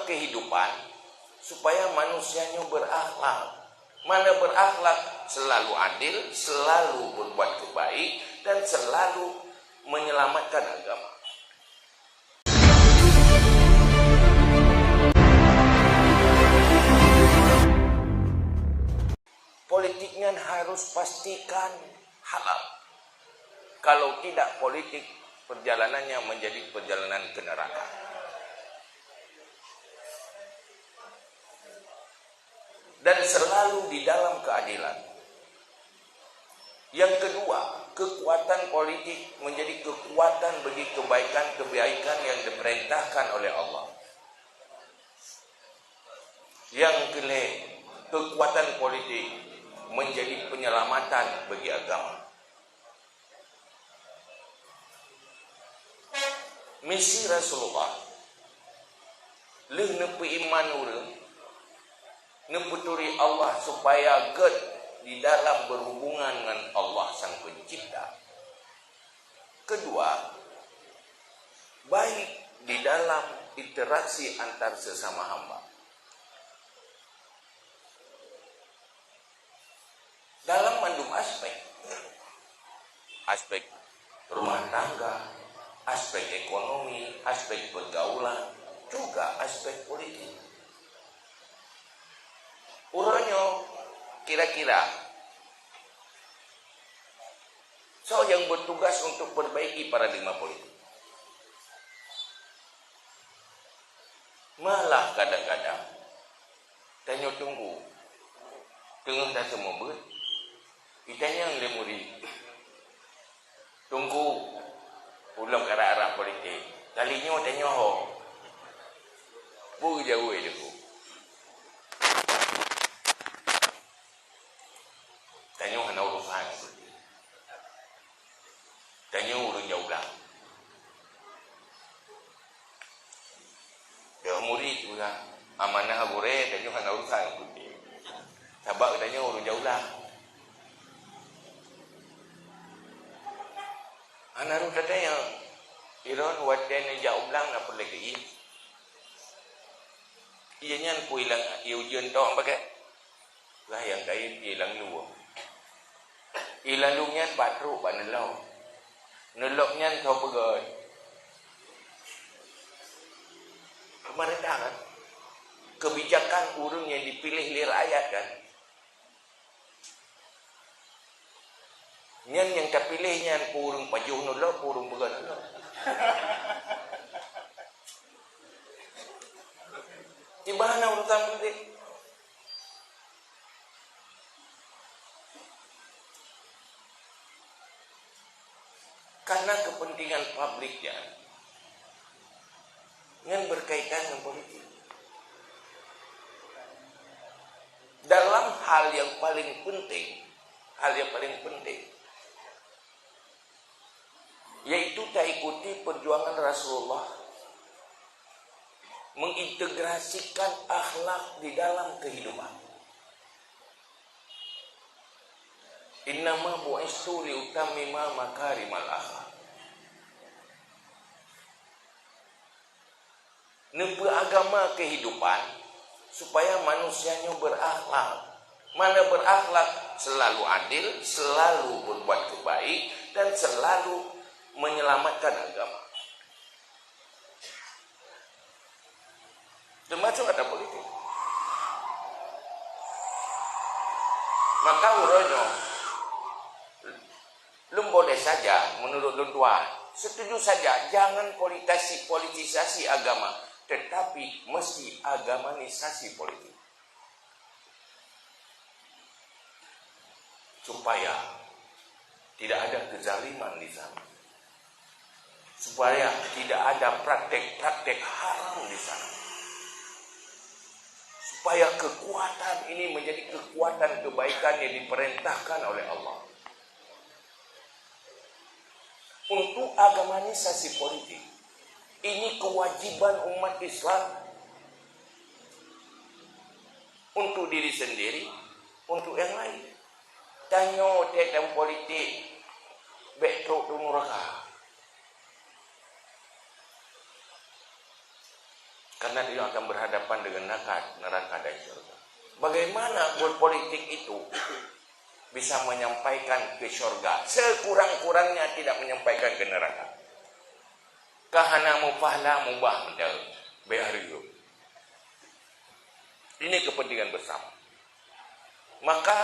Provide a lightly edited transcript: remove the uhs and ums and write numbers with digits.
kehidupan supaya manusianya berakhlak. Mana berakhlak? Selalu adil, selalu berbuat kebaik, dan selalu menyelamatkan agama. Politiknya harus pastikan halal. Kalau tidak, politik perjalanannya menjadi perjalanan ke neraka. Dan selalu di dalam keadilan. Yang kedua, kekuatan politik menjadi kekuatan bagi kebaikan-kebaikan yang diperintahkan oleh Allah. Yang kelima, kekuatan politik menjadi penyelamatan bagi agama. Misi Rasulullah leh nepi iman urang neputuri Allah supaya ged di dalam berhubungan dengan Allah Sang Pencipta. Kedua, baik di dalam interaksi antar sesama hamba. Dalam mandum aspek rumah tangga, aspek ekonomi, aspek pergaulan, juga aspek politik. Urangnya kira-kira yang bertugas untuk perbaiki paradigma politik. Malah kadang-kadang tanya tunggu dengan tak semua ber itanya yang lemuri tunggu ulang ke arah politik kalinya tanya ho bu jauh itu tanya hana urusan tanya urang jauh lah dia murid juga amanah gore tanya hana urusan sabak tanya urang jauh lah anaru katanya iron wadene jauh lang na perlagi ianya ku ilang ujian tong pakai lah yang kai ilang lu ilang lu nya patru panelau neloknya kau pegai kemarin kan kebijakan urang yang dipilih oleh rakyat kan nyan yang terpilihnya purung pajuh nulok purung began nulok di mana urusan politik karena kepentingan publiknya yang berkaitan dengan politik dalam hal yang paling penting yaitu tak ikuti perjuangan Rasulullah mengintegrasikan akhlak di dalam kehidupan. Innama bu'istu liutammima makarimal akhlak. Nempe agama kehidupan supaya manusianya berakhlak. Mana berakhlak? Selalu adil, selalu berbuat kebaik, dan selalu menyelamatkan agama. Termasuk ada politik. Maka urangnya lum boleh saja menurut lum tua setuju saja jangan politisasi agama, tetapi mesti agamanisasi politik supaya tidak ada kezaliman di sana, supaya tidak ada praktek-praktek haram di sana, supaya kekuatan ini menjadi kekuatan kebaikan yang diperintahkan oleh Allah. Untuk agamanisasi politik, ini kewajiban umat Islam untuk diri sendiri, untuk yang lain. Tanya tentang politik, betul umurka. Karena dia akan berhadapan dengan neraka dan surga. Bagaimana berpolitik itu bisa menyampaikan ke surga? Sekurang-kurangnya tidak menyampaikan ke neraka. Kahana mufahla mubah mendal behariu. Ini kepentingan bersama. Maka